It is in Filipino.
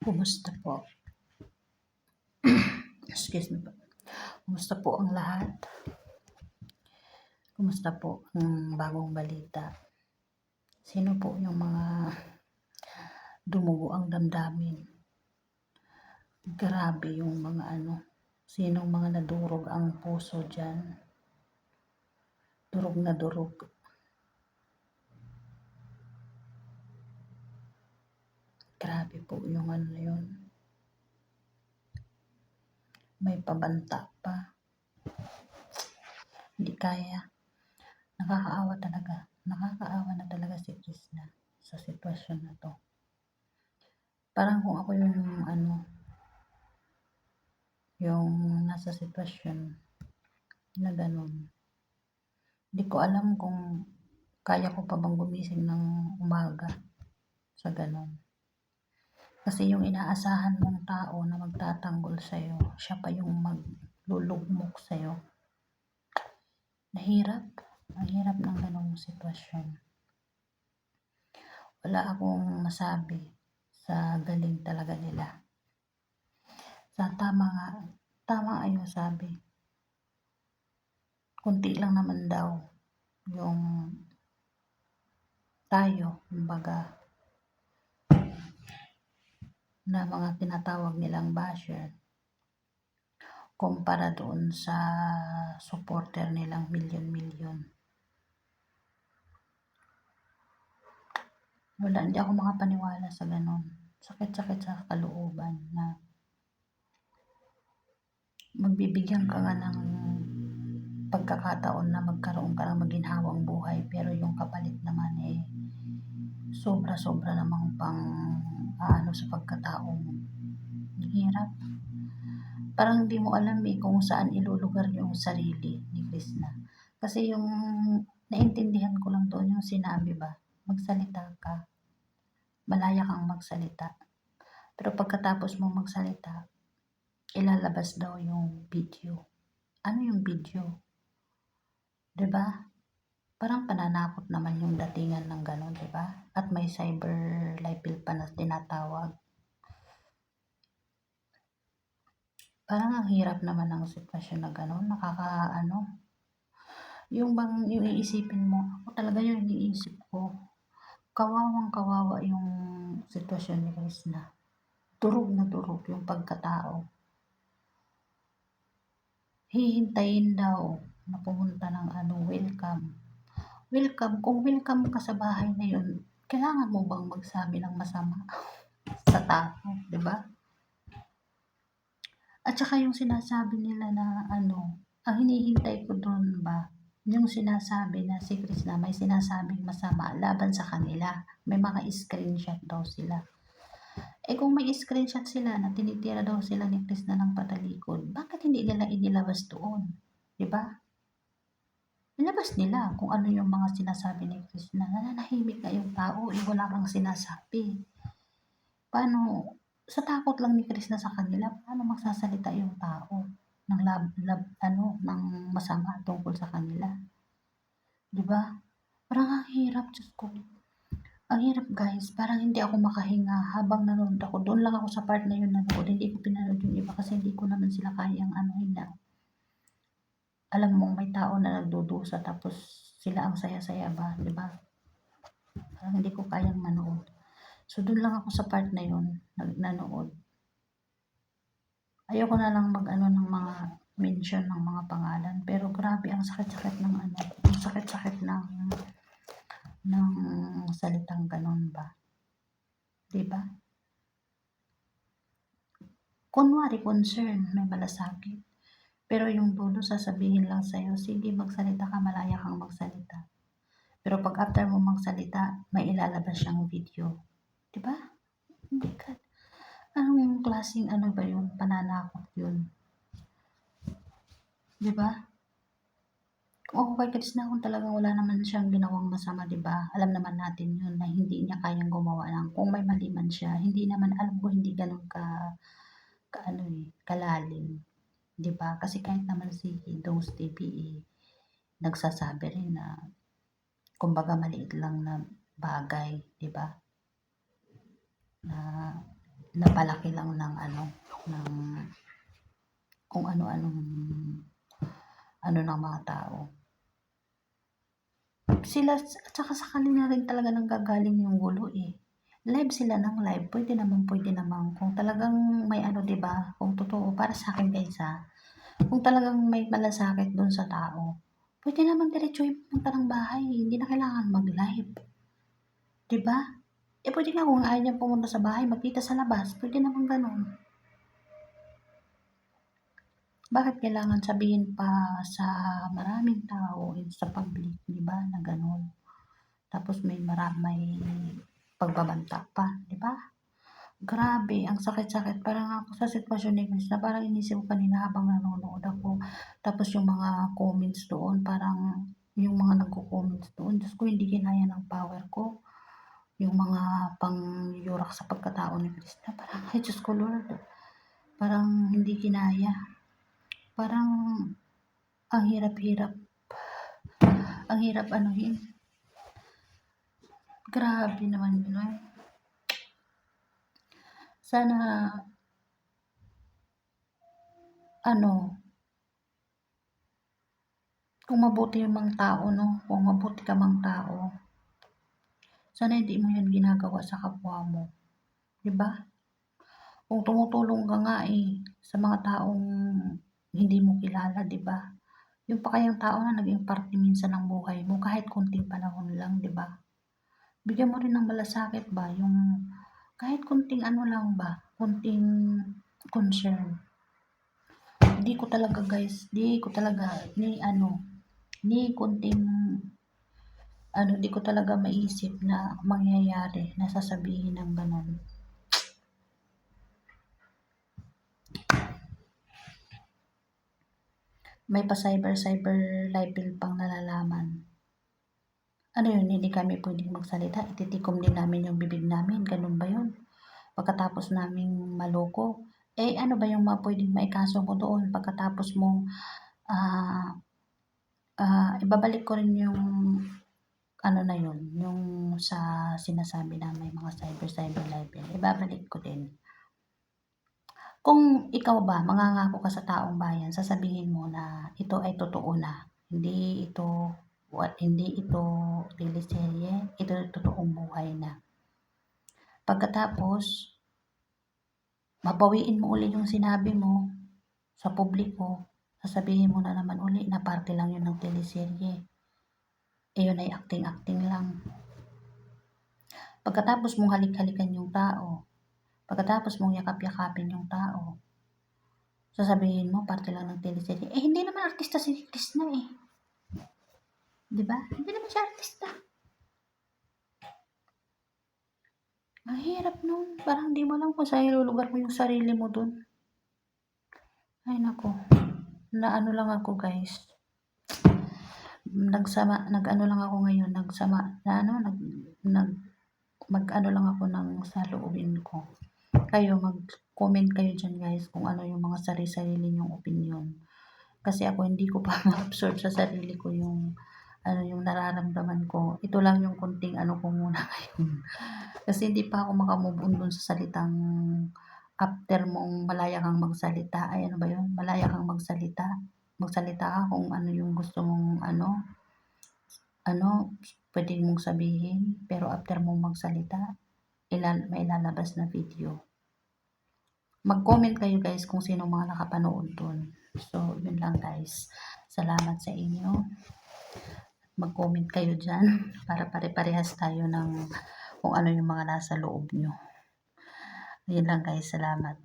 Kumusta po? Excuse me po. Kumusta po ang lahat? Kumusta po ang bagong balita? Sino po yung mga dumugo ang damdamin? Grabe yung mga sinong mga nadurog ang puso dyan? Durog na durog. Grabe po yung yun. May pabanta pa. Hindi kaya. Nakakaawa talaga. Nakakaawa na talaga si Krishna sa sitwasyon na to. Parang kung ako yung nasa sitwasyon na ganun. Hindi ko alam kung kaya ko pa bang gumising ng umaga sa ganun. Kasi yung inaasahan mong tao na magtatanggol sa'yo, siya pa yung maglulugmok sa'yo. Nahirap. Ang hirap ng ganung sitwasyon. Wala akong masabi sa galing talaga nila. Sa tama ayun sabi. Kunti lang naman daw yung tayo, kumbaga, na mga tinatawag nilang basher kumpara doon sa supporter nilang milyon-milyon. Wala, hindi ako makapaniwala sa ganun. Sakit-sakit sa kalooban na magbibigyan ka nga ng pagkakataon na magkaroon ka ng maginhawang buhay, pero yung kapalit naman sobra-sobra namang pang sa pagkataong hirap. Parang hindi mo alam kung saan ilulugar yung sarili ni Krishna. Kasi yung naintindihan ko lang doon yung sinabi ba, magsalita ka, malaya kang magsalita. Pero pagkatapos mo magsalita, ilalabas daw yung video. Ano yung video? 'Di ba? Parang pananakot naman yung datingan ng gano'n, 'di ba? At may cyber libel pa na tinatawag. Parang ang hirap naman ng sitwasyon na gano'n, yung bang yung iisipin mo, ako talaga yung iniisip ko, kawawang-kawawa yung sitwasyon ni Krishna. Durog na durog yung pagkatao. Hihintayin daw na pumunta ng welcome. Welcome, kung welcome ka sa bahay na yun, kailangan mo bang magsabi ng masama sa tao, 'di ba? At saka yung sinasabi nila na ang hinihintay ko doon ba, yung sinasabi na si Krishna may sinasabing masama laban sa kanila, may mga screenshot daw sila. Kung may screenshot sila na tinitira daw sila ni Krishna ng patalikod, bakit hindi nila inilabas doon? 'Di ba? Ilabas nila kung ano yung mga sinasabi ni Krishna. Nananahimik na yung tao, wala kang sinasabi. Paano, sa takot lang ni Krishna sa kanila, paano magsasalita yung tao ng ng masama tungkol sa kanila? 'Di ba? Parang ang hirap, Diyos ko. Ang hirap guys, parang hindi ako makahinga habang nanonood ako. Doon lang ako sa part na yun nanonood. Hindi ko pinanood yung iba kasi hindi ko naman sila kayang na. Alam mong may tao na nagdudusa tapos sila ang saya-saya ba, 'di ba? Parang hindi ko kayang manood. So doon lang ako sa part na yun nanood. Ayoko na lang ng mga mention ng mga pangalan, pero grabe ang sakit-sakit ng ang sakit-sakit ng salitang ganun ba? 'Di ba? Kunwari concern, may malasakit. Pero yung dulo sasabihin lang sa'yo, sige magsalita ka, malaya kang magsalita. Pero pag after mo magsalita, may ilalabas siyang video. 'Di ba? Oh my God. Anong klaseng ba yung pananakot yun? 'Di ba? Kung ako kay Krishna, kung talagang wala naman siyang ginawang masama, 'di ba? Alam naman natin yun na hindi niya kayang gumawa ng kung may mali man siya, hindi naman alam ko hindi ganoon kalalim, 'di ba? Kasi kahit naman si Dose TV nagsasabi rin na kumbaga maliit lang na bagay, 'di ba? Na napalaki lang ng ano, ng kung ano-anong ano ng mga tao. Sila at saka sa kanila rin talaga nanggagaling yung gulo eh. Live sila ng live, pwede naman kung talagang may ano 'di ba, kung totoo para sa akin guys kung talagang may malasakit dun sa tao, pwede naman diretsuhin pumunta ng bahay, hindi na kailangan mag-live, 'di ba? Eh pwede nga kung ayaw niyang pumunta sa bahay, magkita sa labas, pwede naman gano'n. Bakit kailangan sabihin pa sa maraming tao sa public, 'di ba, na gano'n? Tapos may pagbabanta pa, 'di ba? Grabe, ang sakit-sakit. Parang ako sa sitwasyon ni Chris na parang inisip ko kanina habang nanonood ako. Tapos yung mga comments doon, parang yung mga nagko-comments doon, Diyos ko, hindi kinaya ng power ko. Yung mga pangyurak sa pagkatao ni Chris na parang, ay Diyos ko Lord, parang hindi kinaya. Parang ang hirap-hirap, ang hirap anuhin. Grabe naman yun. Sana, ano, kung mabuti yung mga tao, no? Kung mabuti ka mang tao, sana hindi mo yan ginagawa sa kapwa mo. 'Di ba? Kung tumutulong ka nga sa mga taong hindi mo kilala, 'di ba? Yung pa kayang tao na naging parte minsan ng buhay mo kahit konting panahon lang, 'di ba? Bigyan mo rin ng malasakit ba yung kahit konting ano lang ba, konting concern. Di ko talaga guys, di ko talaga ni konting ano, di ko talaga maisip na mangyayari na sasabihin ng ganun. May pa-cyber level pang nalalaman. Ano yun, hindi kami pwedeng magsalita, ititikom din namin yung bibig namin, ganun ba yun? Pagkatapos naming maloko, ano ba yung pwedeng maikaso mo doon pagkatapos mong ibabalik ko rin yung ano na yun, yung sa sinasabi na may mga cyber level, ibabalik ko din. Kung ikaw ba, mangangako ka sa taong bayan, sasabihin mo na ito ay totoo na. Hindi ito teleserye, ito totoong buhay na. Pagkatapos, babawiin mo uli yung sinabi mo sa publiko, sasabihin mo na naman uli na parte lang yun ng teleserye. Yun ay acting-acting lang. Pagkatapos mong halik-halikan yung tao, pagkatapos mong yakap-yakapin yung tao, sasabihin mo parte lang ng teleserye. Hindi naman artista si Krishna eh. 'Di ba? Hindi naman siya artista. Ang hirap nun. Parang di mo alam kung saan ilulugar mo yung sarili mo dun. Ay nako. Na ano lang ako guys. Nag-ano lang ako ngayon, mag-ano lang ako ng saloobin ko. Kayo, mag-comment kayo dyan guys kung ano yung mga sarili niyong opinion. Kasi ako hindi ko pa ma-absorb sa sarili ko yung yung nararamdaman ko. Ito lang yung konting ano ko muna ngayon. Kasi hindi pa ako makamove on dun sa salitang after mong malaya kang magsalita. Ay ano ba yun? Malaya kang magsalita. Magsalita ka kung ano yung gusto mong pwede mong sabihin. Pero after mong magsalita, may lalabas na video. Mag-comment kayo guys kung sino mga nakapanood dun. So, yun lang guys. Salamat sa inyo. Mag-comment kayo dyan para pare-parehas tayo ng kung ano yung mga nasa loob nyo. Yun lang guys. Salamat.